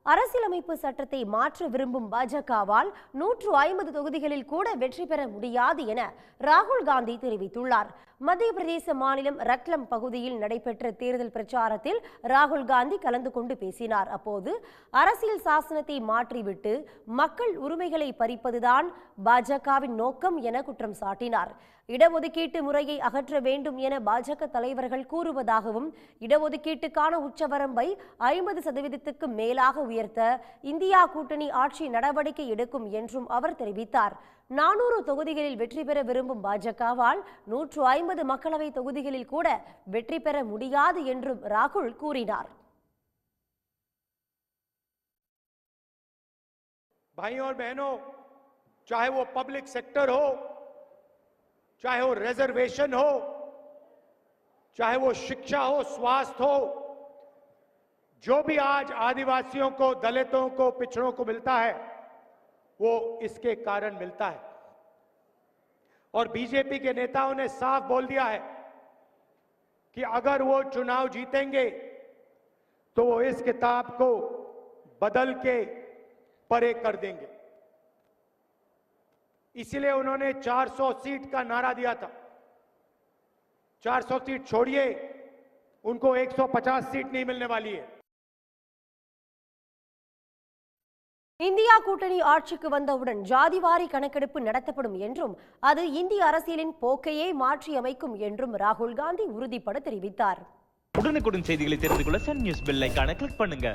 அரசியலமைப்பு சட்டத்தை மாற்ற விரும்பும் பாஜகவால் 150 தொகுதிகளில் கூட வெற்றி பெற முடியாது என ராகுல் காந்தி தெரிவித்துள்ளார். மத்திய பிரதேச மாநிலம் ரட்லம் பகுதியில் நடைபெற்ற தேர்தல் பிரச்சாரத்தில் ராகுல் காந்தி கலந்து கொண்டு பேசினார். அப்போது அரசியல் சாசனத்தை மாற்றிவிட்டு மக்கள் உரிமைகளை பறிப்பதுதான் பாஜகவின் நோக்கம் என குற்றம் சாட்டினார். இடஒதுக்கீட்டு முறையை அகற்ற வேண்டும் என பாஜக தலைவர்கள் கூறுவதாகவும், இடஒதுக்கீட்டுக்கான உச்சவரம்பை 50% மேலாக உயர்த்த இந்தியா கூட்டணி ஆட்சி நடவடிக்கை எடுக்கும் என்றும் அவர் தெரிவித்தார். 400 தொகுதிகளில் வெற்றி பெற விரும்பும் பாஜகவால் 150 மக்களவை தொகுதிகளில் கூட வெற்றி பெற முடியாது என்றும் ராகுல் கூறினார். भाइयों और बहनों, चाहे वो पब्लिक सेक्टर हो, चाहे वो रिजर्वेशन हो, चाहे वो शिक्षा हो, स्वास्थ्य हो, जो भी आज आदिवासियों को, दलितों को, पिछड़ों को मिलता है वो इसके कारण मिलता है। और बीजेपी के नेताओं ने साफ बोल दिया है कि अगर वो चुनाव जीतेंगे तो वो इस किताब को बदल के परे कर देंगे। इसलिए उन्होंने 400 सीट का नारा दिया था। 400 सीट छोड़िए, उनको 150 सीट नहीं मिलने वाली है। இந்தியா கூட்டணி ஆட்சிக்கு வந்தவுடன் ஜாதிவாரி கணக்கெடுப்பு நடத்தப்படும் என்றும் அது இந்திய அரசியலின் போக்கையே மாற்றி அமைக்கும் என்றும் ராகுல் காந்தி உறுதிபட தெரிவித்தார். உடனுக்குடன் செய்திகளை தெரிந்து கொள்ள சன் நியூஸ் பெல் ஐகானை கிளிக் பண்ணுங்க.